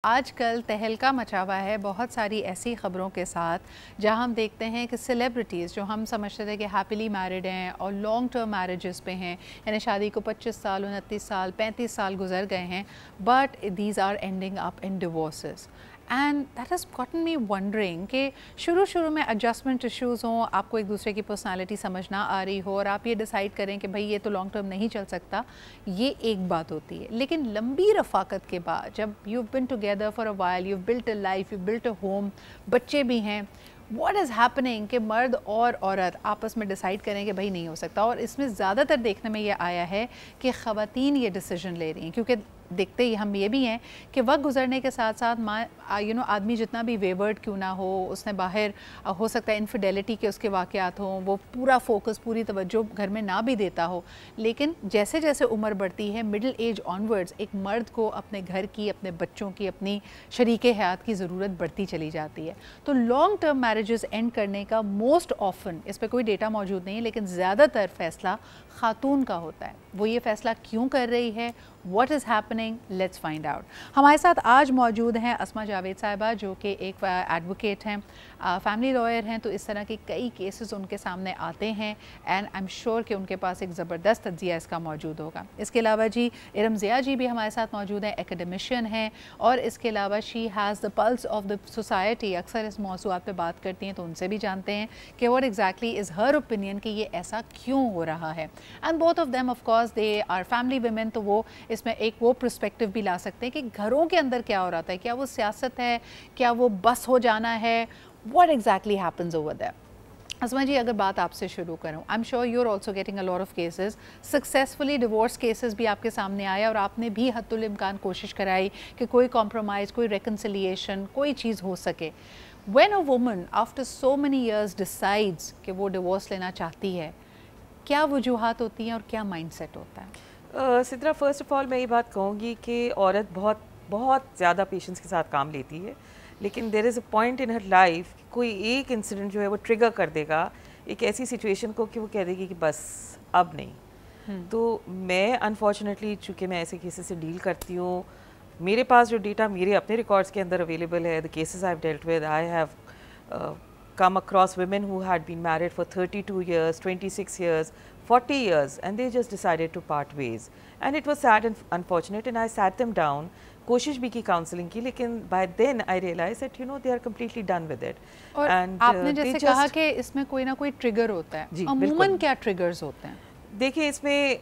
آج کل تہلکہ مچا ہوا ہے بہت ساری ایسی خبروں کے ساتھ جہاں ہم دیکھتے ہیں کہ سیلیبریٹیز جو ہم سمجھتے تھے کہ ہیپیلی میرڈ ہیں اور لانگ ٹرم میرجز پہ ہیں، یعنی شادی کو 25 سال 29 سال 35 سال گزر گئے ہیں، but these are ending up in divorces. And that has gotten me wondering کہ شروع میں ایڈجسٹمنٹ ایشوز ہوں، آپ کو ایک دوسرے کی پرسنالٹی سمجھ نہ آ رہی ہو اور آپ یہ ڈیسائیڈ کریں کہ بھئی یہ تو لانگ ٹرم نہیں چل سکتا، یہ ایک بات ہوتی ہے. لیکن لمبی رفاقت کے بعد جب you bin together for a while, you built a life, you built a home, بچے بھی ہیں، واٹ از ہیپننگ کہ مرد اور عورت آپس میں ڈیسائیڈ کریں کہ بھئی نہیں ہو سکتا. اور اس میں زیادہ تر دیکھنے میں یہ آیا ہے کہ خواتین یہ ڈیسیجن لے رہی ہیں، کیونکہ دیکھتے ہی ہم یہ بھی ہیں کہ وقت گزرنے کے ساتھ ساتھ آدمی جتنا بھی ویورڈ کیوں نہ ہو، اس نے باہر ہو سکتا ہے انفیڈیلٹی کے اس کے واقعات ہوں، وہ پورا فوکس پوری توجہ گھر میں نہ بھی دیتا ہو، لیکن جیسے جیسے عمر بڑھتی ہے مڈل ایج آنورڈز ایک مرد کو اپنے گھر کی، اپنے بچوں کی، اپنی شریک حیات کی ضرورت بڑھتی چلی جاتی ہے. تو لانگ ٹرم میرجز اینڈ کرنے کا موسٹ آفن، اس پہ کوئی ڈیٹا موجود نہیں ہے لیکن زیادہ تر فیصلہ خاتون کا ہوتا ہے. وہ یہ فیصلہ کیوں کر رہی ہے، what is happening, let's find out. ہمارے ساتھ آج موجود ہیں اسما جاوید صاحبہ، جو کہ ایک ایڈوکیٹ ہیں، فیملی لائر ہیں، تو اس طرح کے کئی کیسز ان کے سامنے آتے ہیں اینڈ آئی ایم شیور کہ ان کے پاس ایک زبردست تجزیہ اس کا موجود ہوگا. اس کے علاوہ جی ارم ضیاء جی بھی ہمارے ساتھ موجود ہیں، ایکیڈیمشین ہیں، اور اس کے علاوہ she has the plus of the society, اکثر اس موضوعات پہ بات کرتی ہیں تو ان سے بھی جانتے ہیں کہ what exactly is her opinion کہ یہ ایسا کیوں ہو رہا ہے. And both of them of course they are family women، تو وہ اس میں ایک وہ پرسپیکٹو بھی لا سکتے ہیں کہ گھروں کے اندر کیا ہو رہا ہے، کیا وہ سیاست ہے، کیا وہ بس ہو جانا ہے، what exactly happens over there. اسما جی اگر بات آپ سے شروع کروں، I'm sure you're also getting a lot of cases، successfully divorce cases بھی آپ کے سامنے آیا اور آپ نے بھی حد الامکان کوشش کرائی کہ کوئی compromise، کوئی reconciliation، کوئی چیز ہو سکے. When a woman after so many years decides کہ وہ ڈیورس لینا چاہتی ہے، کیا وجوہات ہوتی ہیں اور کیا مائنڈ سیٹ ہوتا ہے؟ سدرا، فرسٹ آف آل میں یہ بات کہوں گی کہ عورت بہت زیادہ پیشنس کے ساتھ کام لیتی ہے، لیکن دیر is a point in her life, کوئی ایک انسیڈنٹ جو ہے وہ ٹریگر کر دے گا ایک ایسی سچویشن کو کہ وہ کہہ دے گی کہ بس اب نہیں. تو میں انفارچونیٹلی، چونکہ میں ایسے کیسز سے ڈیل کرتی ہوں، میرے پاس جو ڈیٹا میرے اپنے ریکارڈس کے اندر اویلیبل ہے، the cases I have dealt with, I have come across women who had been married for 32 years, 26 years, 40 years, and they just decided to part ways. And it was sad and unfortunate, and I sat them down, کوشش بھی کی counselling کی، لیکن by then I realized that they are completely done with it. اور آپ نے جیسے کہا کہ اس میں کوئی نہ کوئی ٹریگر ہوتا ہے، عموماً کیا ٹریگرز ہوتے ہیں؟ دیکھیں، اس میں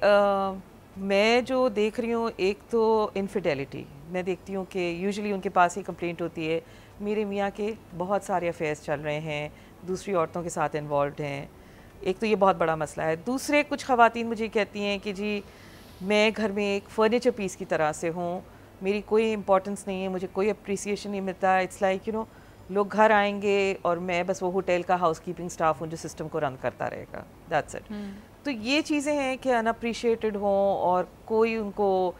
میں جو دیکھ رہی ہوں، ایک تو انفیڈیلٹی میں دیکھتی ہوں کہ یوزلی ان کے پاس ہی کمپلینٹ ہوتی ہے میرے میاں کے بہت سارے افیئرس چل رہے ہیں، دوسری عورتوں کے ساتھ انوالوڈ ہیں. ایک تو یہ بہت بڑا مسئلہ ہے. دوسرے کچھ خواتین مجھے کہتی ہیں کہ جی میں گھر میں ایک فرنیچر پیس کی طرح سے ہوں، میری کوئی امپورٹنس نہیں ہے، مجھے کوئی اپریسیشن نہیں ملتا. اٹس لائک لوگ گھر آئیں گے اور میں بس وہ ہوٹل کا ہاؤس کیپنگ اسٹاف ہوں جو سسٹم کو رن کرتا رہے گا، دیٹس اٹ. تو یہ چیزیں ہیں کہ ان اپریشیٹڈ ہوں اور کوئی ان کو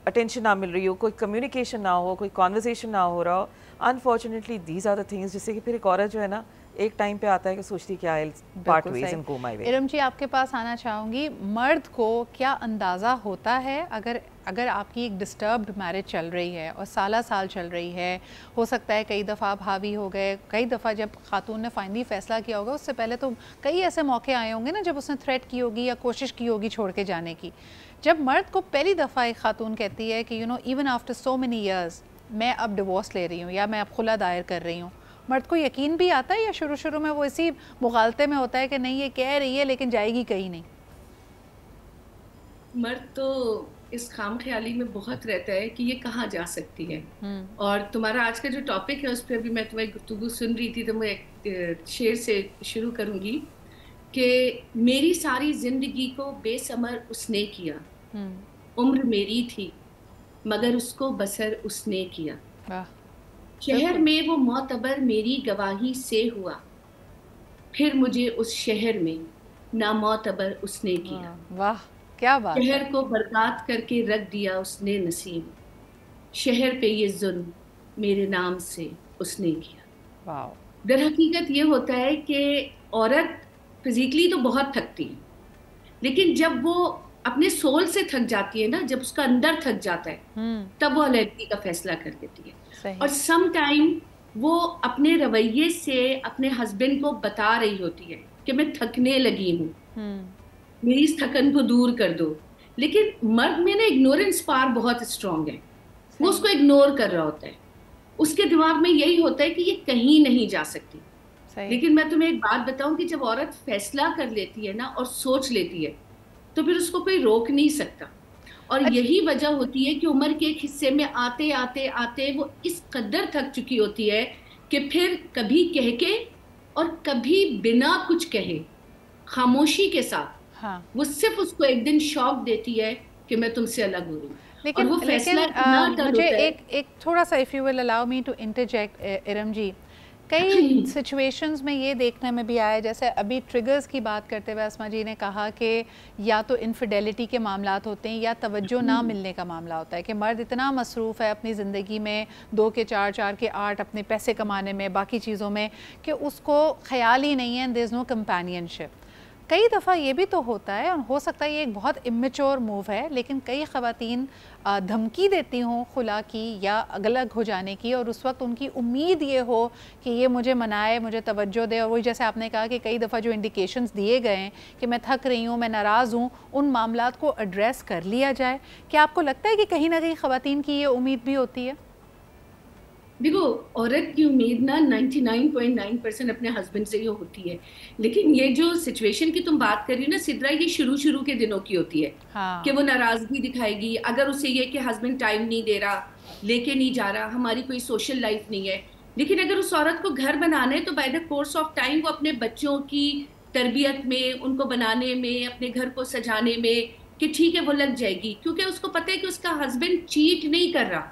اٹینشن نہ مل رہی ہو، کوئی کمیونیکیشن نہ ہو، کوئی کانورسیشن نہ ہو رہا ہو. Unfortunately these are the things, جس سے کہ پھر ایک عورت جو ہے نا ایک ٹائم پہ آتا ہے کہ سوچتی کیا ہے پارٹ ویز اینڈ گو مائی وے. ارم جی آپ کے پاس آنا چاہوں گی، مرد کو کیا اندازہ ہوتا ہے اگر آپ کی ایک ڈسٹربڈ میرج چل رہی ہے اور سالہ سال چل رہی ہے، ہو سکتا ہے کئی دفعہ آپ حاوی ہو گئے، کئی دفعہ جب خاتون نے فائنلی فیصلہ کیا ہوگا، اس سے پہلے تو کئی ایسے موقع آئے ہوں گے نا جب اس نے تھریٹ کی ہوگی یا کوشش کی ہوگی چھوڑ کے جانے کی. جب مرد کو پہلی دفعہ ایک خاتون کہتی ہے کہ even after so many years میں اب ڈیورس لے رہی ہوں یا میں اب خلا دائر کر رہی ہوں، مرد کو یقین بھی آتا ہے یا شروع میں وہ اسی مغالطے میں ہوتا ہے کہ نہیں یہ کہہ رہی ہے لیکن جائے گی کہیں نہیں؟ مرد تو اس خام خیالی میں بہت رہتا ہے کہ یہ کہاں جا سکتی ہے. اور تمہارا آج کا جو ٹاپک ہے اس پہ بھی میں تمہاری گفتگو سن رہی تھی تو میں ایک شعر سے شروع کروں گی کہ میری ساری زندگی کو بے ثمر اس نے کیا، عمر میری تھی مگر اس کو بسر اس نے کیا، شہر میں وہ معتبر میری گواہی سے ہوا، پھر مجھے اس شہر میں نامعتبر اس نے کیا. واہ کیا بات. شہر کو برباد کر کے رکھ دیا اس نے نصیب، شہر پہ یہ ظلم میرے نام سے اس نے کیا. واو. در حقیقت یہ ہوتا ہے کہ عورت فزیکلی تو بہت تھکتی ہے، لیکن جب وہ اپنے سول سے تھک جاتی ہے نا، جب اس کا اندر تھک جاتا ہے تب وہ علیحدگی کا فیصلہ کر دیتی ہے. اور سم ٹائم وہ اپنے رویے سے اپنے ہسبینڈ کو بتا رہی ہوتی ہے کہ میں تھکنے لگی ہوں، میری اس تھکن کو دور کر دو. لیکن مرد میں نا اگنورنس پار بہت اسٹرانگ ہے، وہ اس کو اگنور کر رہا ہوتا ہے، اس کے دماغ میں یہی ہوتا ہے کہ یہ کہیں نہیں جا سکتی. لیکن میں تمہیں ایک بات بتاؤں کہ جب عورت فیصلہ کر لیتی ہے نا اور سوچ لیتی ہے تو پھر اس کو کوئی روک نہیں سکتا. اور یہی وجہ ہوتی ہے کہ عمر کے ایک حصے میں آتے آتے آتے وہ اس قدر تھک چکی ہوتی ہے کہ پھر کبھی کہہ کے اور کبھی بنا کچھ کہے خاموشی کے ساتھ وہ صرف اس کو ایک دن شاک دیتی ہے کہ میں تم سے الگ ہو رہی ہوں. لیکن مجھے ایک تھوڑا سا if you will allow me to interject Iram جی، کئی سچویشنز میں یہ دیکھنے میں بھی آیا، جیسے ابھی ٹریگرز کی بات کرتے ہوئے اسما جی نے کہا کہ یا تو انفیڈیلٹی کے معاملات ہوتے ہیں یا توجہ نہ ملنے کا معاملہ ہوتا ہے کہ مرد اتنا مصروف ہے اپنی زندگی میں 2 کے 4 4 کے 8 اپنے پیسے کمانے میں باقی چیزوں میں کہ اس کو خیال ہی نہیں ہے، there is no companionship. کئی دفعہ یہ بھی تو ہوتا ہے، اور ہو سکتا ہے یہ ایک بہت امیچور موو ہے، لیکن کئی خواتین دھمکی دیتی ہوں خلا کی یا الگ ہو جانے کی، اور اس وقت ان کی امید یہ ہو کہ یہ مجھے منائے، مجھے توجہ دے. اور وہی جیسے آپ نے کہا کہ کئی دفعہ جو انڈیکیشنز دیے گئے ہیں کہ میں تھک رہی ہوں، میں ناراض ہوں، ان معاملات کو ایڈریس کر لیا جائے. کیا آپ کو لگتا ہے کہ کہیں نہ کہیں خواتین کی یہ امید بھی ہوتی ہے؟ دیکھو، عورت کی امید نا 99.9% اپنے ہسبینڈ سے ہی ہوتی ہے. لیکن یہ جو سچویشن کی تم بات کر رہی ہو نا سدرا، یہ شروع کے دنوں کی ہوتی ہے کہ وہ ناراضگی دکھائے گی اگر اسے یہ کہ ہسبینڈ ٹائم نہیں دے رہا، لے کے نہیں جا رہا، ہماری کوئی سوشل لائف نہیں ہے. لیکن اگر اس عورت کو گھر بنانا ہے تو by the course of time وہ اپنے بچوں کی تربیت میں، ان کو بنانے میں، اپنے گھر کو سجانے میں کہ ٹھیک ہے وہ لگ جائے گی، کیونکہ اس کو پتہ ہے کہ اس کا ہسبینڈ چیٹ نہیں کر رہا.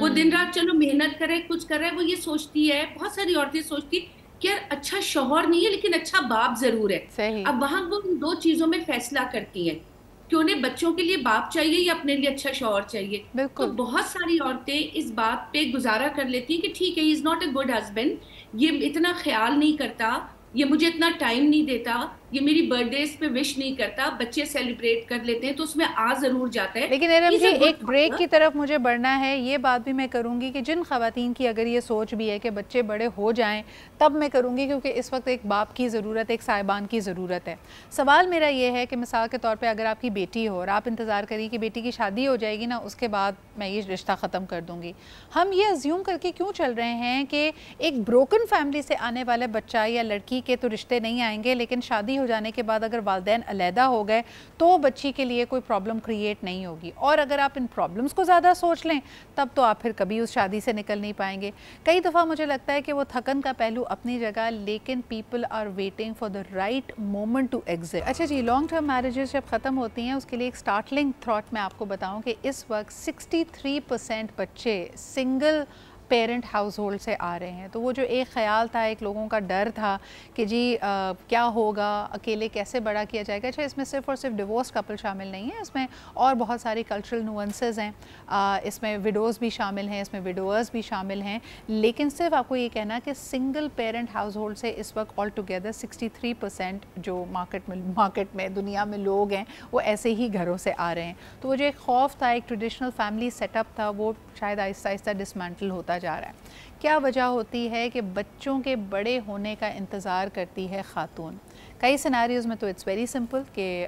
وہ دن رات چلو محنت کرے، کچھ کر رہا ہے. وہ یہ سوچتی ہے، بہت ساری عورتیں سوچتی کہ یار اچھا شوہر نہیں ہے لیکن اچھا باپ ضرور ہے. اب وہاں وہ ان 2 چیزوں میں فیصلہ کرتی ہیں کہ انہیں بچوں کے لیے باپ چاہیے یا اپنے لیے اچھا شوہر چاہیے. تو بہت ساری عورتیں اس بات پہ گزارا کر لیتی ہیں کہ ٹھیک ہے he is not a good husband, یہ اتنا خیال نہیں کرتا، یہ مجھے اتنا ٹائم نہیں دیتا، یہ میری برتھ ڈیز پہ وش نہیں کرتا، بچے سیلیبریٹ کر لیتے ہیں تو اس میں ضرور جاتا ہے. لیکن ارم جی ایک بریک کی طرف مجھے بڑھنا ہے. یہ بات بھی میں کروں گی کہ جن خواتین کی اگر یہ سوچ بھی ہے کہ بچے بڑے ہو جائیں تب میں کروں گی، کیونکہ اس وقت ایک باپ کی ضرورت، ایک صاحبان کی ضرورت ہے. سوال میرا یہ ہے کہ مثال کے طور پہ اگر آپ کی بیٹی ہو اور آپ انتظار کریے کہ بیٹی کی شادی ہو جائے گی نا، اس کے بعد میں یہ رشتہ ختم کر دوں گی. ہم یہ ازیوم کر کے کیوں چل رہے ہیں کہ ایک بروکن فیملی سے آنے والے بچہ یا لڑکی کے تو رشتے نہیں آئیں گے، لیکن شادی ہو جانے کے بعد اگر والدین علیحدہ ہو گئے تو بچی کے لیے کوئی پرابلم کریٹ نہیں ہوگی. اور اگر آپ ان پرابلمز کو زیادہ سوچ لیں تب تو آپ پھر کبھی اس شادی سے نکل نہیں پائیں گے. کئی دفعہ مجھے لگتا ہے کہ وہ تھکن کا پہلو اپنی جگہ، لیکن people are waiting for the right moment to exit. اچھا جی، لانگ ٹرم میرجز جب ختم ہوتی ہیں اس کے لیے ایک سٹارٹلنگ تھاٹ میں آپ کو بتاؤں کہ اس وقت 63% بچے سنگل پیرنٹ ہاؤس ہولڈ سے آ رہے ہیں. تو وہ جو ایک خیال تھا، ایک لوگوں کا ڈر تھا کہ جی کیا ہوگا، اکیلے کیسے بڑا کیا جائے گا. اچھا، اس میں صرف اور صرف ڈیورس کپل شامل نہیں ہیں، اس میں اور بہت ساری کلچرل نوانسز ہیں، اس میں وڈوز بھی شامل ہیں، اس میں وڈوورز بھی شامل ہیں. لیکن صرف آپ کو یہ کہنا کہ سنگل پیرنٹ ہاؤس ہولڈ سے اس وقت آل ٹوگیدر 63% جو مارکیٹ میں دنیا میں لوگ ہیں وہ ایسے ہی گھروں سے آ رہے ہیں. تو وہ جو ایک خوف تھا، ایک ٹریڈیشنل فیملی سیٹ اپ تھا، وہ شاید آہستہ آہستہ ڈسمینٹل ہوتا جا رہا ہے. کیا وجہ ہوتی ہے کہ بچوں کے بڑے ہونے کا انتظار کرتی ہے خاتون؟ کئی سیناریوز میں تو اٹس ویری سمپل کہ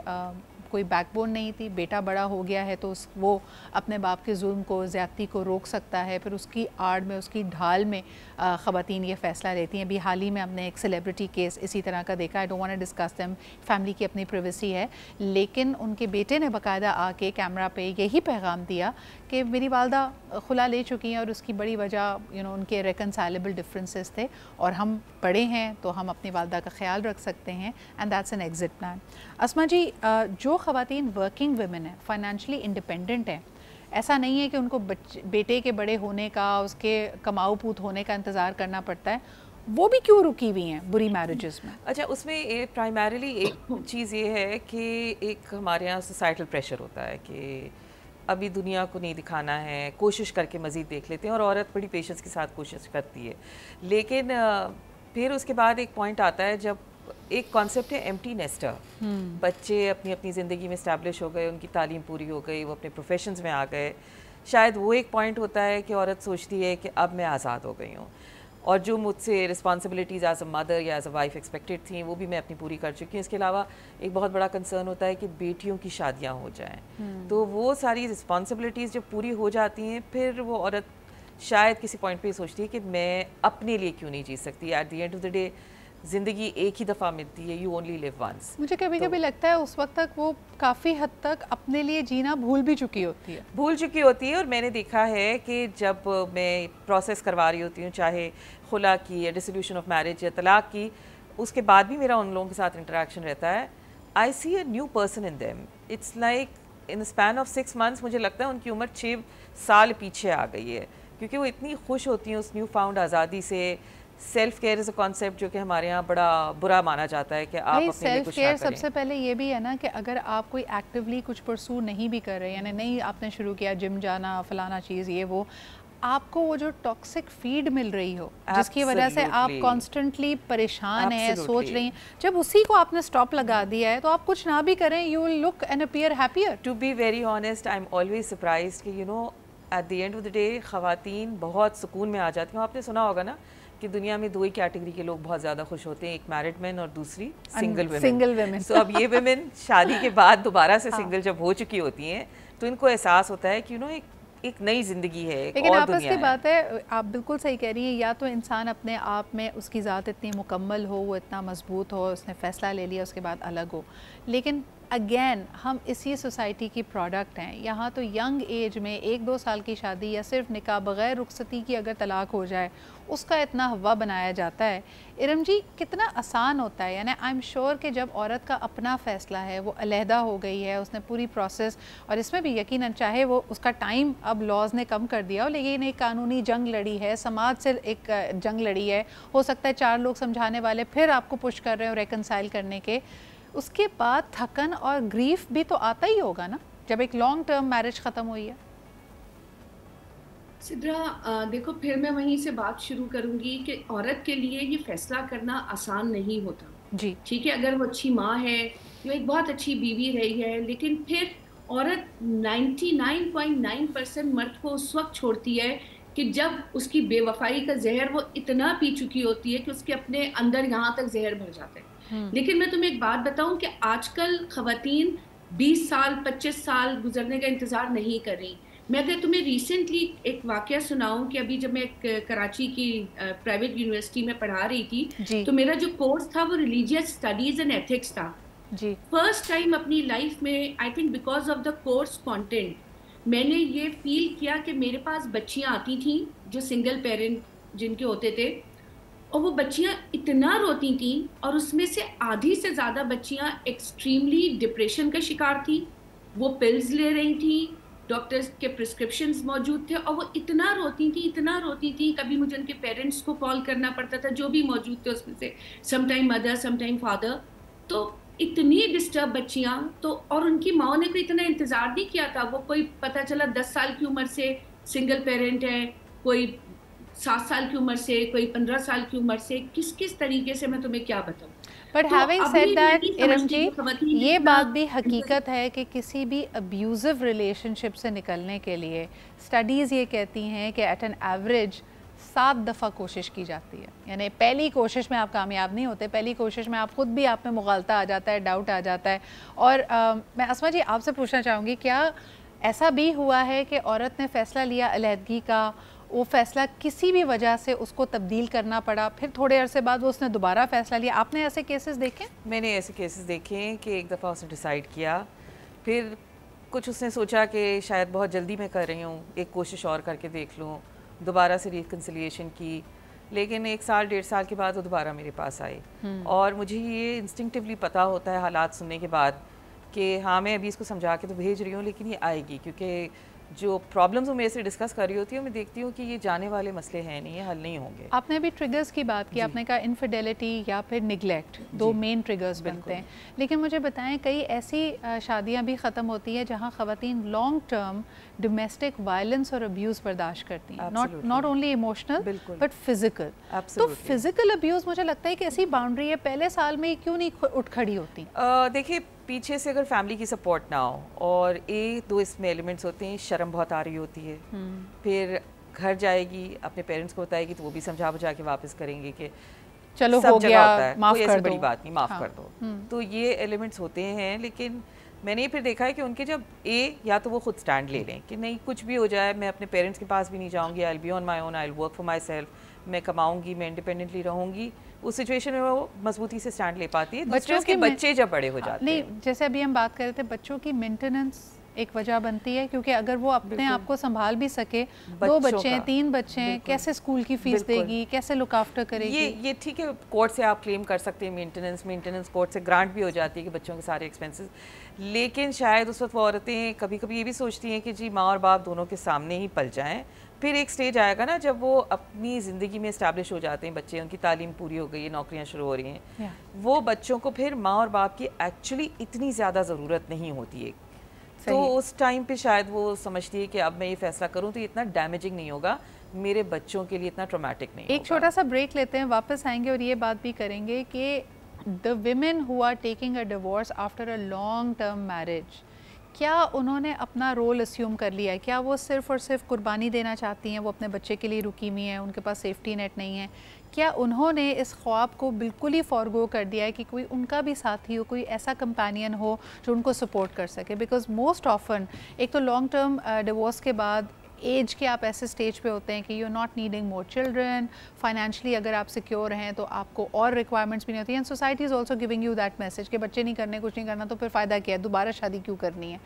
کوئی بیک بون نہیں تھی، بیٹا بڑا ہو گیا ہے تو وہ اپنے باپ کے ظلم کو، زیادتی کو روک سکتا ہے. پھر اس کی آڑ میں، اس کی ڈھال میں خواتین یہ فیصلہ لیتی ہیں. ابھی حال ہی میں ہم نے ایک سیلیبریٹی کیس اسی طرح کا دیکھا. I don't want to discuss them, family کی اپنی پریویسی ہے، لیکن ان کے بیٹے نے باقاعدہ آ کے کیمرہ پہ یہی پیغام دیا کہ میری والدہ خلا لے چکی ہیں اور اس کی بڑی وجہ ان کے ریکنسائلیبل ڈفرینسز تھے، اور ہم بڑے ہیں تو ہم اپنی والدہ کا خیال رکھ سکتے ہیں، and that's an exit plan. Asma ji, جو خواتین ورکنگ ویمن ہیں، فائنینشلی انڈیپینڈنٹ ہیں، ایسا نہیں ہے کہ ان کو بیٹے کے بڑے ہونے کا، اس کے کماؤ پوت ہونے کا انتظار کرنا پڑتا ہے، وہ بھی کیوں رکی ہوئی ہیں بری میرجز میں؟ اچھا، اس میں پرائمریلی ایک چیز یہ ہے کہ ایک ہمارے یہاں سوسائٹل پریشر ہوتا ہے کہ ابھی دنیا کو نہیں دکھانا ہے، کوشش کر کے مزید دیکھ لیتے ہیں، اور عورت بڑی پیشنس کے ساتھ کوشش کرتی ہے. لیکن پھر اس کے بعد ایک پوائنٹ آتا ہے جب ایک کانسیپٹ ہے ایمٹی نیسٹر. بچے اپنی اپنی زندگی میں اسٹیبلش ہو گئے, ان کی تعلیم پوری ہو گئی, وہ اپنے پروفیشنز میں آ گئے. شاید وہ ایک پوائنٹ ہوتا ہے کہ عورت سوچتی ہے کہ اب میں آزاد ہو گئی ہوں, اور جو مجھ سے رسپانسبلٹیز ایز اے مدر یا ایز اے وائف ایکسپیکٹڈ تھیں وہ بھی میں اپنی پوری کر چکی ہوں. اس کے علاوہ ایک بہت بڑا کنسرن ہوتا ہے کہ بیٹیوں کی شادیاں ہو جائیں. تو وہ ساری رسپانسبلٹیز جب پوری ہو جاتی ہیں پھر وہ عورت شاید کسی پوائنٹ پہ یہ سوچتی ہے کہ میں اپنے لیے کیوں نہیں جی سکتی. At the end of the day زندگی ایک ہی دفعہ ملتی ہے, یو اونلی لیو ونس. مجھے کبھی کبھی لگتا ہے اس وقت تک وہ کافی حد تک اپنے لیے جینا بھول بھی چکی ہوتی ہے. اور میں نے دیکھا ہے کہ جب میں پروسیس کروا رہی ہوتی ہوں, چاہے خلا کی یا ڈسلیوشن آف میرج یا طلاق کی, اس کے بعد بھی میرا ان لوگوں کے ساتھ انٹریکشن رہتا ہے. I see a new person in them. It's like in span of 6 months مجھے لگتا ہے ان کی عمر 6 سال پیچھے آ گئی ہے, کیونکہ وہ اتنی خوش ہوتی ہیں اس نیو فاؤنڈ آزادی سے. Self care is a concept جو کہ ہمارے یہاں بڑا برا مانا جاتا ہے کہ آپ اپنے لیے کچھ نہ کریں. سیلف کیئر سب سے پہلے یہ بھی ہے نا کہ اگر آپ کوئی ایکٹیولی کچھ پرسو نہیں بھی کر رہے, یعنی نہیں آپ نے شروع کیا جم جانا فلانا چیز یہ وہ, آپ کو وہ جو ٹاکسک فیڈ مل رہی ہو جس کی وجہ سے آپ کانسٹنٹلی پریشان ہیں, سوچ رہی ہیں, جب اسی کو آپ نے سٹاپ لگا دیا ہے تو آپ کچھ نہ بھی کریں you will look and appear happier. To be very honest I am always surprised کہ you know at the end of the day خواتین بہت سکون میں آ جاتی ہیں. آپ نے سنا ہوگا نا کہ دنیا میں 2 ہی کیٹیگری کے لوگ بہت زیادہ خوش ہوتے ہیں, ایک میرڈ مین اور دوسری سنگل ویمن. سو اب یہ ویمن شادی کے بعد دوبارہ سے سنگل جب ہو چکی ہوتی ہیں تو ان کو احساس ہوتا ہے کہ یو نو ایک نئی زندگی ہے, ایک لیکن اور آپس دنیا کی بات ہے, آپ بالکل صحیح کہہ رہی ہیں. یا تو انسان اپنے آپ میں اس کی ذات اتنی مکمل ہو, وہ اتنا مضبوط ہو, اس نے فیصلہ لے لیا اس کے بعد الگ ہو. لیکن اگین ہم اسی سوسائٹی کی پروڈکٹ ہیں. یہاں تو ینگ ایج میں 1-2 سال کی شادی یا صرف نکاح بغیر رخصتی کی اگر طلاق ہو جائے اس کا اتنا ہوا بنایا جاتا ہے. ارم جی کتنا آسان ہوتا ہے, یعنی آئی ایم شیور کہ جب عورت کا اپنا فیصلہ ہے, وہ علیحدہ ہو گئی ہے, اس نے پوری پروسیس, اور اس میں بھی یقیناً چاہے وہ اس کا ٹائم اب لاز نے کم کر دیا ہو, لیکن ایک قانونی جنگ لڑی ہے, سماج سے ایک جنگ لڑی ہے, ہو سکتا ہے 4 لوگ سمجھانے والے پھر آپ کو پش کر رہے ہیں ریکنسائل کرنے کے, اس کے بعد تھکن اور گریف بھی تو آتا ہی ہوگا نا جب ایک لانگ ٹرم میرج ختم ہوئی ہے. سدرا دیکھو پھر میں وہیں سے بات شروع کروں گی کہ عورت کے لیے یہ فیصلہ کرنا آسان نہیں ہوتا. جی ٹھیک ہے, اگر وہ اچھی ماں ہے یا ایک بہت اچھی بیوی رہی ہے, لیکن پھر عورت 99.9% مرد کو اس وقت چھوڑتی ہے کہ جب اس کی بے وفائی کا زہر وہ اتنا پی چکی ہوتی ہے کہ اس کے اپنے اندر یہاں تک زہر بھر جاتا ہے. لیکن میں تمہیں ایک بات بتاؤں کہ آج کل خواتین 20 سال 25 سال گزرنے کا انتظار نہیں کر رہی. میں اگر تمہیں ریسنٹلی ایک واقعہ سناؤں کہ ابھی جب میں کراچی کی پرائیویٹ یونیورسٹی میں پڑھا رہی تھی تو میرا جو کورس تھا وہ ریلیجیس اسٹڈیز اینڈ ایتھکس تھا. فرسٹ ٹائم اپنی لائف میں I think because of the course content میں نے یہ فیل کیا کہ میرے پاس بچیاں آتی تھیں جو سنگل پیرنٹ جن کے ہوتے تھے, اور وہ بچیاں اتنا روتی تھیں, اور اس میں سے آدھی سے زیادہ بچیاں ایکسٹریملی ڈپریشن کا شکار تھیں. وہ پلز لے رہی تھیں, ڈاکٹرز کے پرسکرپشنز موجود تھے, اور وہ اتنا روتی تھیں. کبھی مجھے ان کے پیرنٹس کو کال کرنا پڑتا تھا جو بھی موجود تھے اس میں سے, some time mother some time father. تو اتنی ڈسٹرب بچیاں, تو اور ان کی ماں نے کوئی اتنا انتظار نہیں کیا تھا. وہ کوئی پتہ چلا 10 سال کی عمر سے سنگل پیرنٹ ہے, کوئی 7 سال کی عمر سے, کوئی 15 سال کی عمر سے, کس طریقے سے میں تمہیں کیا بتاؤں. But having said that erm جی یہ بات بھی حقیقت ہے کہ کسی بھی ابیوزو ریلیشن شپ سے نکلنے کے لیے اسٹڈیز یہ کہتی ہیں کہ ایٹ این ایوریج 7 دفعہ کوشش کی جاتی ہے. یعنی پہلی کوشش میں آپ کامیاب نہیں ہوتے, پہلی کوشش میں آپ خود بھی آپ میں مغالطہ آ جاتا ہے, ڈاؤٹ آ جاتا ہے. اور میں اسما جی آپ سے پوچھنا چاہوں گی, کیا ایسا بھی ہوا ہے کہ عورت نے فیصلہ لیا علیحدگی کا, وہ فیصلہ کسی بھی وجہ سے اس کو تبدیل کرنا پڑا, پھر تھوڑے عرصے بعد وہ اس نے دوبارہ فیصلہ لیا؟ آپ نے ایسے کیسز دیکھے؟ میں نے ایسے کیسز دیکھے ہیں کہ ایک دفعہ اس نے ڈیسائیڈ کیا, پھر کچھ اس نے سوچا کہ شاید بہت جلدی میں کر رہی ہوں, ایک کوشش اور کر کے دیکھ لوں, دوبارہ سے ریکنسیلیشن کی, لیکن 1 سال 1.5 سال کے بعد وہ دوبارہ میرے پاس آئی. اور مجھے یہ انسٹنکٹیولی پتہ ہوتا ہے حالات سننے کے بعد کہ ہاں میں ابھی اس کو سمجھا کے تو بھیج رہی ہوں لیکن یہ آئے گی, کیونکہ جو پرابلمز وہ میرے سے ڈسکس کر رہی ہوتی ہیں میں دیکھتی ہوں کہ یہ جانے والے مسئلے ہیں نہیں, یہ حل نہیں ہوں گے. آپ نے ابھی ٹریگرز کی بات کی, آپ نے کہا انفیڈیلٹی یا پھر نگلیکٹ, دو مین ٹریگرز بنتے ہیں. لیکن مجھے بتائیں کئی ایسی شادیاں بھی ختم ہوتی ہیں جہاں خواتین لانگ ٹرم ڈومیسٹک وائلنس اور ابیوز برداشت کرتی ہیں, not only emotional but physical. تو فزیکل ابیوز مجھے لگتا ہے کہ ایسی باؤنڈری ہے, پہلے سال میں کیوں نہیں اٹھ کھڑی ہوتی؟ دیکھیے پیچھے سے اگر فیملی کی سپورٹ نہ ہو, اور ایک دو اس میں ایلیمنٹس ہوتے ہیں, شرم بہت آ رہی ہوتی ہے, پھر گھر جائے گی اپنے پیرنٹس کو بتائے گی تو وہ بھی سمجھا بجھا کے واپس کریں گے کہ چلو سب ہو جگہ گیا, ہوتا ہے, معاف کوئی کر ایسی دو, بڑی بات نہیں, معاف کر دو. تو یہ ایلیمنٹس ہوتے ہیں. لیکن میں نے پھر دیکھا ہے کہ ان کے جب یا تو وہ خود سٹینڈ لے لیں کہ نہیں کچھ بھی ہو جائے میں اپنے پیرنٹس کے پاس بھی نہیں جاؤں گی, I will be on my own, I will work for myself, میں کماؤں گی, میں انڈیپینڈنٹلی رہوں گی. اس سچویشن میں وہ مضبوطی سے سٹینڈ لے پاتی ہے. بچوں کے بچے جب بڑے ہو جاتے ہیں, جیسے ابھی ہم بات کر رہے تھے, بچوں کی مینٹیننس ایک وجہ بنتی ہے, کیونکہ اگر وہ اپنے آپ کو سنبھال بھی سکے, 2 بچے ہیں 3 بچے ہیں, کیسے اسکول کی فیس دے گی, کیسے لک آفٹر کرے گی؟ یہ ٹھیک ہے کورٹ سے آپ کلیم کر سکتے ہیں مینٹیننس کورٹ سے گرانٹ بھی ہو جاتی ہے کہ بچوں کے سارے ایکسپینسز. لیکن شاید اس وقت وہ عورتیں کبھی کبھی یہ بھی سوچتی ہیں کہ جی ماں اور باپ دونوں کے سامنے ہی پل جائیں. پھر ایک سٹیج آئے گا نا جب وہ اپنی زندگی میں اسٹیبلش ہو جاتے ہیں, بچے ان کی تعلیم پوری ہو گئی ہے, نوکریاں شروع ہو رہی ہیں, وہ بچوں کو پھر ماں اور باپ کی ایکچولی اتنی زیادہ ضرورت نہیں ہوتی ہے. تو اس ٹائم پہ شاید وہ سمجھتی ہے کہ اب میں یہ فیصلہ کروں تو یہ اتنا ڈیمیجنگ نہیں ہوگا, میرے بچوں کے لیے اتنا ٹرامیٹک نہیں ہوگا. ایک چھوٹا سا بریک لیتے ہیں, واپس آئیں گے اور یہ بات بھی کریں گے کہ the women who are taking a divorce after a long term marriage, کیا انہوں نے اپنا رول اسیوم کر لیا ہے؟ کیا وہ صرف اور صرف قربانی دینا چاہتی ہیں, وہ اپنے بچے کے لیے رکی ہوئی ہیں, ان کے پاس سیفٹی نیٹ نہیں ہے؟ کیا انہوں نے اس خواب کو بالکل ہی فورگو کر دیا ہے کہ کوئی ان کا بھی ساتھی ہو, کوئی ایسا کمپینین ہو جو ان کو سپورٹ کر سکے؟ بیکاز موسٹ آفن ایک تو لانگ ٹرم ڈیورس کے بعد ایج کے آپ ایسے سٹیج پہ ہوتے ہیں کہ you not needing more children, financially اگر آپ سیکیور ہیں تو آپ کو اور ریکوائرمنٹس بھی نہیں ہوتی ہیں, and society is also giving you that message کہ بچے نہیں کرنے, کچھ نہیں کرنا, تو پھر فائدہ کیا ہے, دوبارہ شادی کیوں کرنی ہے؟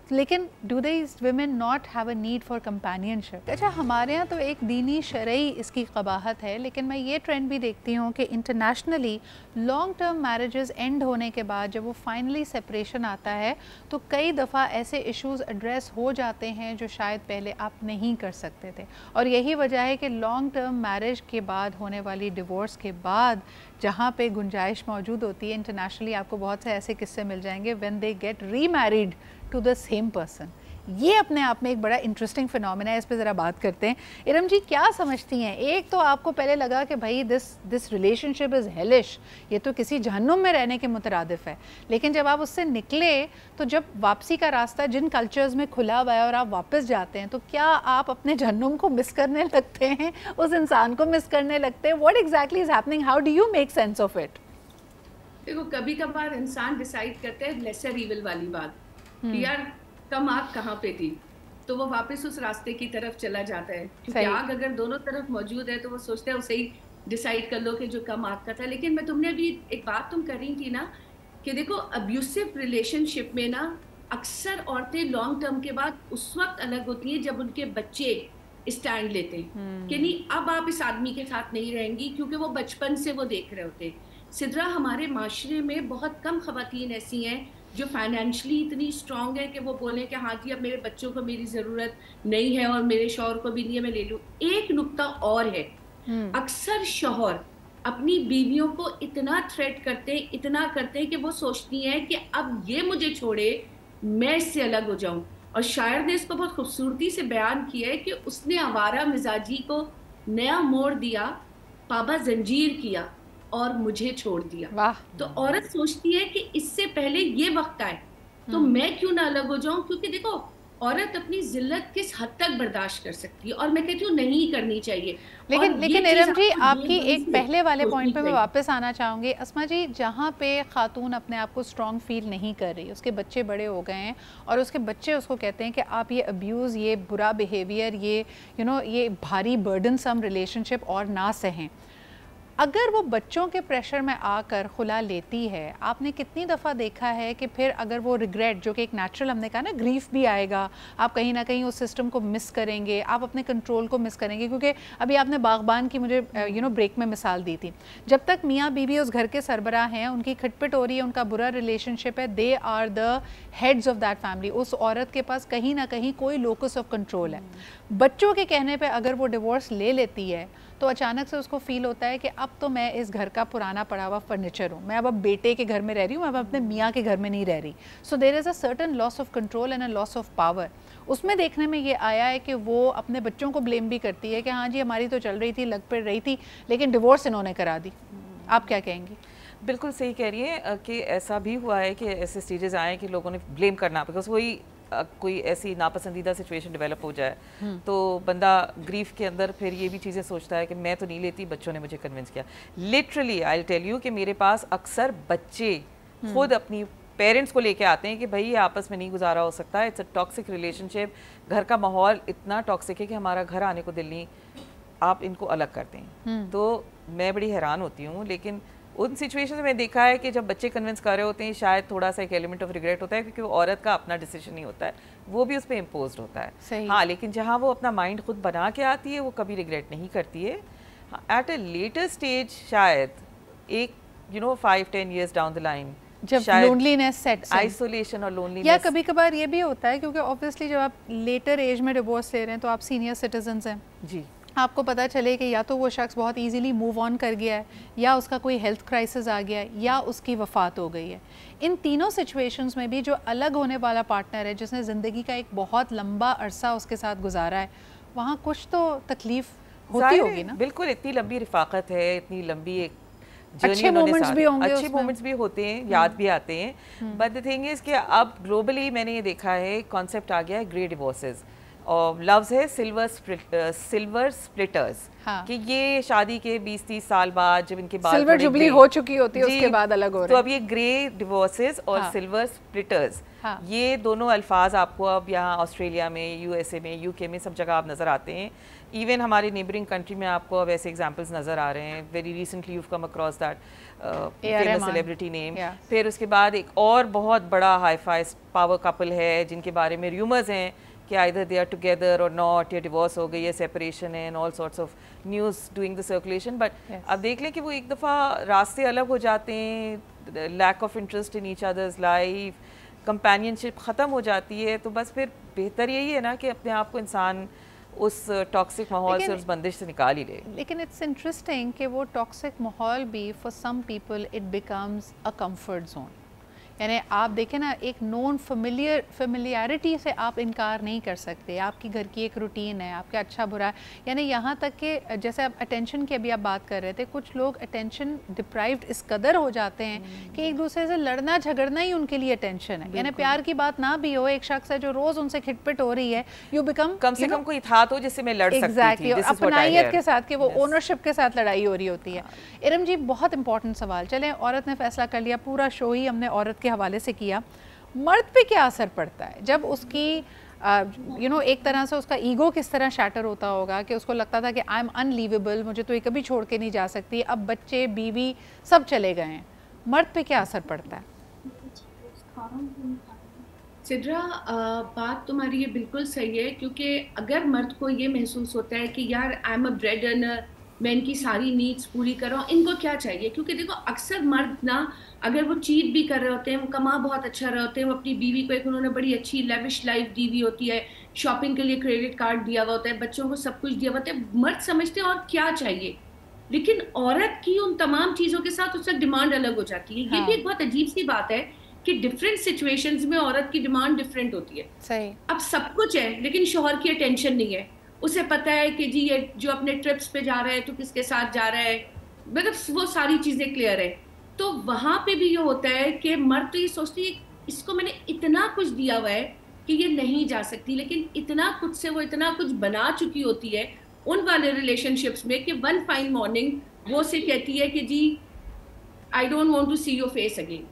لیکن do these women not have a need for companionship? اچھا ہمارے یہاں تو ایک دینی شرعی اس کی قباحت ہے, لیکن میں یہ ٹرینڈ بھی دیکھتی ہوں کہ internationally long term marriages and ہونے کے بعد جب وہ فائنلی سپریشن آتا ہے تو کئی دفعہ ایسے ایشوز ایڈریس ہو جاتے ہیں جو شاید پہلے آپ نہیں کر سکتے تھے. اور یہی وجہ ہے کہ لانگ ٹرم میرج کے بعد ہونے والی ڈیورس کے بعد جہاں پہ گنجائش موجود ہوتی ہے, انٹرنیشنلی آپ کو بہت سے ایسے قصے مل جائیں گے when they get remarried to the same person. یہ اپنے آپ میں ایک بڑا انٹرسٹنگ فینومینا ہے, اس پہ ذرا بات کرتے ہیں. ارم جی کیا سمجھتی ہیں, ایک تو آپ کو پہلے لگا کہ بھائی دس ریلیشن شپ از ہیلش, یہ تو کسی جہنم میں رہنے کے مترادف ہے, لیکن جب آپ اس سے نکلے تو جب واپسی کا راستہ جن کلچرز میں کھلا ہوا ہے اور آپ واپس جاتے ہیں تو کیا آپ اپنے جہنم کو مس کرنے لگتے ہیں, اس انسان کو مس کرنے لگتے ہیں؟ What exactly is happening, how do you make sense of it? دیکھو کبھی کبھار انسان ڈیسائیڈ کرتا ہے لیسر ایول والی بات کہ یار کم آگ کہاں پہ تھی, تو وہ واپس اس راستے کی طرف چلا جاتا ہے, کیونکہ آگ اگر دونوں طرف موجود ہے تو وہ سوچتا ہے اسے ہی ڈیسائیڈ کر لو کہ جو کم آگ کا تھا. لیکن میں تم نے ابھی ایک بات تم کر رہی تھی نا کہ دیکھو ابیوسو ریلیشن شپ میں نا اکثر عورتیں لانگ ٹرم کے بعد اس وقت الگ ہوتی ہیں جب ان کے بچے اسٹینڈ لیتے ہیں کہ نہیں اب آپ اس آدمی کے ساتھ نہیں رہیں گی, کیونکہ وہ بچپن سے وہ دیکھ رہے ہوتے. سدرا ہمارے معاشرے میں بہت کم خواتین ایسی ہیں جو فائنینشلی اتنی اسٹرانگ ہے کہ وہ بولیں کہ ہاں جی اب میرے بچوں کو میری ضرورت نہیں ہے اور میرے شوہر کو بھی نہیں ہے, میں لے لوں. ایک نقطہ اور ہے, اکثر شوہر اپنی بیویوں کو اتنا تھریٹ کرتے ہیں کہ وہ سوچتی ہیں کہ اب یہ مجھے چھوڑے میں اس سے الگ ہو جاؤں. اور شاعر نے اس کو بہت خوبصورتی سے بیان کیا ہے کہ اس نے آوارہ مزاجی کو نیا موڑ دیا, پابا زنجیر کیا اور مجھے چھوڑ دیا. تو عورت سوچتی ہے کہ اس سے پہلے یہ وقت آئے تو میں کیوں نہ الگ ہو جاؤں, کیونکہ دیکھو عورت اپنی ذلت کس حد تک برداشت کر سکتی ہے, اور میں کہتی ہوں نہیں کرنی چاہیے. لیکن ارم جی آپ کی ایک پہلے والے پوائنٹ پہ میں واپس آنا چاہوں گی. اسما جی جہاں پہ خاتون اپنے آپ کو اسٹرانگ فیل نہیں کر رہی, اس کے بچے بڑے ہو گئے ہیں اور اس کے بچے اس کو کہتے ہیں کہ آپ یہ ابیوز, یہ برا بیہیویئر, یہ یہ بھاری برڈن سم ریلیشن شپ اور نہ سہیں, اگر وہ بچوں کے پریشر میں آ کر خلا لیتی ہے, آپ نے کتنی دفعہ دیکھا ہے کہ پھر اگر وہ ریگریٹ, جو کہ ایک نیچرل, ہم نے کہا نا گریف بھی آئے گا, آپ کہیں نہ کہیں اس سسٹم کو مس کریں گے, آپ اپنے کنٹرول کو مس کریں گے, کیونکہ ابھی آپ نے باغبان کی مجھے بریک میں مثال دی تھی, جب تک میاں بیوی اس گھر کے سربراہ ہیں, ان کی کھٹ پٹ ہو رہی ہے, ان کا برا ریلیشن شپ ہے, they are the heads of that family, اس عورت کے پاس کہیں نہ کہیں کوئی لوکس آف کنٹرول ہے. بچوں کے کہنے پہ اگر وہ ڈیورس لے لیتی ہے تو اچانک سے اس کو فیل ہوتا ہے کہ اب تو میں اس گھر کا پرانا پڑا ہوا فرنیچر ہوں, میں اب بیٹے کے گھر میں رہ رہی ہوں, اب اپنے میاں کے گھر میں نہیں رہ رہی. So there is a certain loss of control and a loss of power. اس میں دیکھنے میں یہ آیا ہے کہ وہ اپنے بچوں کو بلیم بھی کرتی ہے کہ ہاں جی ہماری تو چل رہی تھی, لگ پڑ رہی تھی, لیکن ڈیورس انہوں نے کرا دی. آپ کیا کہیں گی؟ بالکل صحیح کہہ رہی ہیں کہ ایسا بھی ہوا ہے کہ ایسے سٹیجز آئے کہ لوگوں نے بلیم کرنا, بیکاز وہی کوئی ایسی ناپسندیدہ سچویشن ڈیولپ ہو جائے تو بندہ گریف کے اندر پھر یہ بھی چیزیں سوچتا ہے کہ میں تو نہیں لیتی, بچوں نے مجھے کنونس کیا. لٹرلی آئی ٹیل یو کہ میرے پاس اکثر بچے خود اپنی پیرنٹس کو لے کے آتے ہیں کہ بھائی یہ آپس میں نہیں گزارا ہو سکتا, اٹس اے ٹاکسک ریلیشن شپ, گھر کا ماحول اتنا ٹاکسک ہے کہ ہمارا گھر آنے کو دل نہیں, آپ ان کو الگ کر دیں. تو میں بڑی حیران ہوتی ہوں, لیکن ان سچویشن میں دیکھا ہے کہ جب بچے کنونس کر رہے ہوتے ہیں شاید تھوڑا سا ایک ایلیمنٹ آف ریگریٹ ہوتا ہے, کیونکہ وہ عورت کا اپنا ڈیسیجن نہیں ہوتا ہے, وہ بھی اس پہ امپوزڈ ہوتا ہے. ہاں لیکن جہاں وہ اپنا مائنڈ خود بنا کے آتی ہے وہ کبھی ریگریٹ نہیں کرتی ہے. ایٹ اے لیٹر اسٹیج شاید ایک 5-10 ایئرس ڈاؤن دا لائن جب لونلینس سیٹس ان, آئسولیشن اور لونلینس, یا کبھی کبھار یہ بھی ہوتا ہے کیونکہ اوبویسلی جب آپ لیٹر ایج میں ڈیورس لے رہے ہیں تو آپ سینئر سٹیزنز ہیں جی, آپ کو پتہ چلے کہ یا تو وہ شخص بہت ایزیلی موو آن کر گیا ہے, یا اس کا کوئی ہیلتھ کرائسس آ گیا ہے, یا اس کی وفات ہو گئی ہے. ان تینوں سچویشنز میں بھی جو الگ ہونے والا پارٹنر ہے جس نے زندگی کا ایک بہت لمبا عرصہ اس کے ساتھ گزارا ہے, وہاں کچھ تو تکلیف ہوتی ہوگی نا. بالکل, اتنی لمبی رفاقت ہے, اتنی لمبی ایک اچھے مومنٹس بھی ہوں گے, اچھے مومنٹس بھی ہوتے ہیں, یاد بھی آتے ہیں. بٹ دی تھنگ از کہ اب گلوبلی میں نے یہ دیکھا ہے کانسیپٹ آ گیا ہے گرے ڈیورسز, اور لفظ ہے سلور سپلٹرز, کہ یہ شادی کے 20-30 سال بعد جب ان کے بعد سلور جبلی ہو چکی ہوتی ہے اس کے بعد الگ ہو رہے ہیں, تو اب یہ گرے ڈیورسز اور سلور سپلٹرز, یہ دونوں الفاظ آپ کو اب یہاں آسٹریلیا میں, یو ایس اے میں, یو کے میں, سب جگہ آپ نظر آتے ہیں. ایون ہمارے نیبرنگ کنٹری میں آپ کو اب ایسے ایگزامپلس نظر آ رہے ہیں. Very recently you come across that famous celebrity name. پھر اس کے بعد ایک اور بہت بڑا ہائی فائی پاور کپل ہے جن کے بارے میں ریومرز ہیں کہ either they are together or not, یا ڈیورس ہو گئی ہے, separation ہے, and all sorts of news doing the circulation. But اب دیکھ لیں کہ وہ ایک دفعہ راستے الگ ہو جاتے ہیں, lack of interest in each other's life, companionship ختم ہو جاتی ہے, تو بس پھر بہتر یہی ہے نا کہ اپنے آپ کو انسان اس ٹاکسک ماحول سے, اس بندش سے نکال ہی لے. لیکن اٹس انٹرسٹنگ کہ وہ ٹاکسک ماحول بھی for some people it becomes a comfort zone. یعنی آپ دیکھیں نا, ایک نون فیملیئرٹی سے آپ انکار نہیں کر سکتے, آپ کی گھر کی ایک روٹین ہے, آپ کا اچھا برا ہے. یعنی یہاں تک کہ جیسے آپ اٹینشن کی ابھی آپ بات کر رہے تھے, کچھ لوگ اٹینشن ڈپرائیوڈ اس قدر ہو جاتے ہیں کہ ایک دوسرے سے لڑنا جھگڑنا ہی ان کے لیے اٹینشن ہے. یعنی پیار کی بات نہ بھی ہو, ایک شخص ہے جو روز ان سے کھٹ پٹ ہو رہی ہے, یو بیکم کم سے کم کوئی اطاعت ہو جس سے میں لڑ سکتی تھی, اپنائیت کے ساتھ, کہ وہ اونرشپ کے ساتھ لڑائی ہو رہی ہوتی ہے. ارم جی, بہت امپورٹنٹ سوال. چلیں, عورت نے فیصلہ کر لیا, پورا شو ہی ہم نے عورت کے حوالے سے کیا, مرد پہ کیا اثر پڑتا ہے جب اس کی ایک طرح سے اس کا ایگو کس طرح شیٹر ہوتا ہوگا کہ اس کو لگتا تھا کہ آئی ایم انلیویبل, مجھے تو یہ کبھی چھوڑ کے نہیں جا سکتی, اب بچے بیوی سب چلے گئے ہیں, مرد پہ کیا اثر پڑتا ہے؟ سدرا, بات تمہاری یہ بالکل صحیح ہے, کیونکہ اگر مرد کو یہ محسوس ہوتا ہے کہ یار I am a bread earner, میں ان کی ساری نیڈس پوری کر رہا ہوں, ان کو کیا چاہیے, کیونکہ دیکھو اکثر مرد نا اگر وہ چیٹ بھی کر رہے ہوتے ہیں, وہ کما بہت اچھا رہے ہوتے ہیں, وہ اپنی بیوی کو ایک انہوں نے بڑی اچھی لیوش لائف دی ہوئی ہوتی ہے, شاپنگ کے لیے کریڈٹ کارڈ دیا ہوا ہوتا ہے, بچوں کو سب کچھ دیا ہوا ہوتا ہے, مرد سمجھتے ہیں اور کیا چاہیے, لیکن عورت کی ان تمام چیزوں کے ساتھ اس کا ڈیمانڈ الگ ہو جاتی ہے. یہ بھی ایک بہت عجیب سی بات ہے کہ ڈفرینٹ سچویشنز میں عورت کی ڈیمانڈ ڈفرینٹ ہوتی ہے. صحیح, اب سب کچھ ہے لیکن شوہر کی اٹینشن نہیں ہے, اسے پتہ ہے کہ جی یہ جو اپنے ٹرپس پہ جا رہا ہے تو کس کے ساتھ جا رہا ہے, مطلب وہ ساری چیزیں کلیئر ہے. تو وہاں پہ بھی یہ ہوتا ہے کہ مرد تو یہ سوچتی ہے اس کو میں نے اتنا کچھ دیا ہوا ہے کہ یہ نہیں جا سکتی, لیکن اتنا کچھ سے وہ اتنا کچھ بنا چکی ہوتی ہے ان والے ریلیشن شپس میں کہ ون فائن مارننگ وہ سے کہتی ہے کہ جی I don't want to see your face again,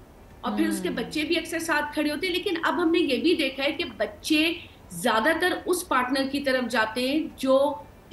اور پھر اس کے بچے بھی اکثر ساتھ کھڑے ہوتے ہیں. لیکن اب ہم نے یہ بھی دیکھا ہے کہ بچے زیادہ تر اس پارٹنر کی طرف جاتے ہیں جو